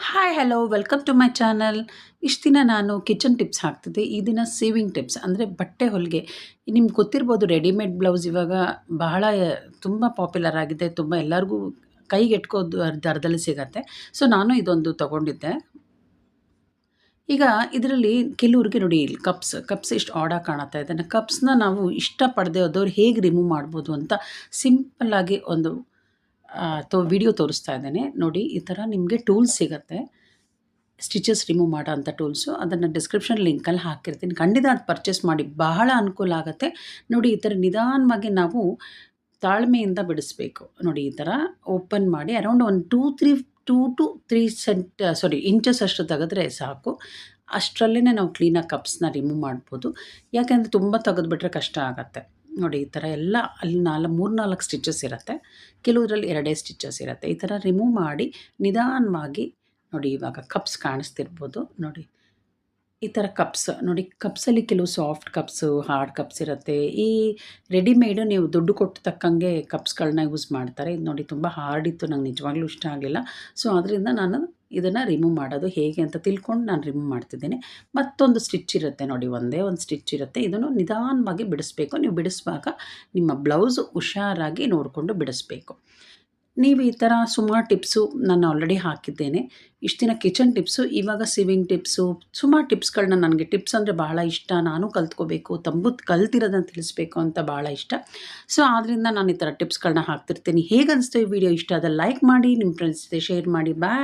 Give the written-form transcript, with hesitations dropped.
Hi hello welcome to my channel. ಇಷ್ಟು ದಿನ ನಾನು ಕಿಚನ್ ಟಿಪ್ಸ್ ಹಾಕ್ತಿದ್ದೆ. ಈ ದಿನ ಸೇವಿಂಗ್ ಟಿಪ್ಸ್ ಅಂದರೆ ಬಟ್ಟೆ ಹೊಲಿಗೆ. ನಿಮ್ಗೆ ಗೊತ್ತಿರ್ಬೋದು ರೆಡಿಮೇಡ್ ಬ್ಲೌಸ್ ಇವಾಗ ಬಹಳ ತುಂಬ ಪಾಪ್ಯುಲರ್ ಆಗಿದೆ. ತುಂಬ ಎಲ್ಲರಿಗೂ ಕೈಗೆಟ್ಕೋದು ದರದಲ್ಲಿ ಸಿಗತ್ತೆ. ಸೊ ನಾನು ಇದೊಂದು ತೊಗೊಂಡಿದ್ದೆ. ಈಗ ಇದರಲ್ಲಿ ಕೆಲವ್ರಿಗೆ ನೋಡಿ ಇಲ್ಲಿ ಕಪ್ಸ್ ಎಷ್ಟು ಆಡಾಗಿ ಕಾಣುತ್ತೆ. ಇದನ್ನು ಕಪ್ಸ್ನ ನಾವು ಇಷ್ಟಪಡದೆ ಹೋದವ್ರು ಹೇಗೆ ರಿಮೂವ್ ಮಾಡ್ಬೋದು ಅಂತ ಸಿಂಪಲ್ಲಾಗಿ ಒಂದು ವಿಡಿಯೋ ತೋರಿಸ್ತಾ ಇದ್ದೇನೆ. ನೋಡಿ ಈ ಥರ ನಿಮಗೆ ಟೂಲ್ಸ್ ಸಿಗುತ್ತೆ. ಸ್ಟಿಚಸ್ ರಿಮೂವ್ ಮಾಡೋ ಅಂಥ ಟೂಲ್ಸು ಅದನ್ನು ಡಿಸ್ಕ್ರಿಪ್ಷನ್ ಲಿಂಕಲ್ಲಿ ಹಾಕಿರ್ತೀನಿ. ಖಂಡಿತ ಅದು ಪರ್ಚೇಸ್ ಮಾಡಿ, ಬಹಳ ಅನುಕೂಲ ಆಗುತ್ತೆ. ನೋಡಿ ಈ ಥರ ನಿಧಾನವಾಗಿ ನಾವು ತಾಳ್ಮೆಯಿಂದ ಬಿಡಿಸ್ಬೇಕು. ನೋಡಿ ಈ ಥರ ಓಪನ್ ಮಾಡಿ ಅರೌಂಡ್ ಒಂದು 2 to 3 ಇಂಚಸ್ ಅಷ್ಟು ತೆಗೆದ್ರೆ ಸಾಕು. ಅಷ್ಟರಲ್ಲೇ ನಾವು ಕ್ಲೀನಾಗಿ ಕಪ್ಸ್ನ ರಿಮೂವ್ ಮಾಡ್ಬೋದು. ಯಾಕೆಂದರೆ ತುಂಬ ತೆಗೆದುಬಿಟ್ರೆ ಕಷ್ಟ ಆಗುತ್ತೆ. ನೋಡಿ ಈ ಥರ ಎಲ್ಲ ಅಲ್ಲಿ 3-4 ಸ್ಟಿಚಸ್ ಇರುತ್ತೆ. ಕೆಲವರಲ್ಲಿ 2 ಸ್ಟಿಚಸ್ ಇರುತ್ತೆ. ಈ ಥರ ರಿಮೂವ್ ಮಾಡಿ ನಿಧಾನವಾಗಿ ನೋಡಿ ಇವಾಗ ಕಪ್ಸ್ ಕಾಣಿಸ್ತಿರ್ಬೋದು. ನೋಡಿ ಈ ಥರ ಕಪ್ಸ್ ನೋಡಿ, ಕಪ್ಸಲ್ಲಿ ಕೆಲವು ಸಾಫ್ಟ್ ಕಪ್ಸು, ಹಾರ್ಡ್ ಕಪ್ಸ್ ಇರುತ್ತೆ. ಈ ರೆಡಿಮೇಡು ನೀವು ದುಡ್ಡು ಕೊಟ್ಟು ತಕ್ಕಂಗೆ ಕಪ್ಸ್ಗಳನ್ನ ಯೂಸ್ ಮಾಡ್ತಾರೆ. ಇದು ನೋಡಿ ತುಂಬ ಹಾರ್ಡ್ ಇತ್ತು, ನಂಗೆ ನಿಜವಾಗ್ಲೂ ಇಷ್ಟ ಆಗಲಿಲ್ಲ. ಸೊ ಅದರಿಂದ ನಾನು ಇದನ್ನು ರಿಮೂವ್ ಮಾಡೋದು ಹೇಗೆ ಅಂತ ತಿಳ್ಕೊಂಡು ನಾನು ರಿಮೂವ್ ಮಾಡ್ತಿದ್ದೀನಿ. ಮತ್ತೊಂದು ಸ್ಟಿಚ್ ಇರುತ್ತೆ ನೋಡಿ, ಒಂದೇ ಒಂದು ಸ್ಟಿಚ್ ಇರುತ್ತೆ. ಇದನ್ನು ನಿಧಾನವಾಗಿ ಬಿಡಿಸ್ಬೇಕು. ನೀವು ಬಿಡಿಸುವಾಗ ನಿಮ್ಮ ಬ್ಲೌಸು ಹುಷಾರಾಗಿ ನೋಡಿಕೊಂಡು ಬಿಡಿಸ್ಬೇಕು. ನೀವು ಈ ಥರ ಸುಮಾರು ಟಿಪ್ಸು ನಾನು ಆಲ್ರೆಡಿ ಹಾಕಿದ್ದೇನೆ. ಇಷ್ಟು ದಿನ ಕಿಚನ್ ಟಿಪ್ಸು, ಇವಾಗ ಸಿವಿಂಗ್ ಟಿಪ್ಸು, ಸುಮಾರು ಟಿಪ್ಸ್ಗಳನ್ನ ನನಗೆ ಟಿಪ್ಸ್ ಅಂದರೆ ಬಹಳ ಇಷ್ಟ. ನಾನು ಕಲ್ತ್ಕೋಬೇಕು, ಕಲ್ತಿರೋದನ್ನು ತಿಳಿಸ್ಬೇಕು ಅಂತ ಭಾಳ ಇಷ್ಟ. ಸೊ ಆದ್ದರಿಂದ ನಾನು ಈ ಥರ ಟಿಪ್ಸ್ಗಳನ್ನ ಹಾಕ್ತಿರ್ತೀನಿ. ಹೇಗೆ ಅನಿಸ್ತು ಈ ವಿಡಿಯೋ? ಇಷ್ಟ ಆದರೆ ಲೈಕ್ ಮಾಡಿ, ನಿಮ್ಮ ಫ್ರೆಂಡ್ಸ್ ಜೊತೆ ಶೇರ್ ಮಾಡಿ. ಬಾಯ್.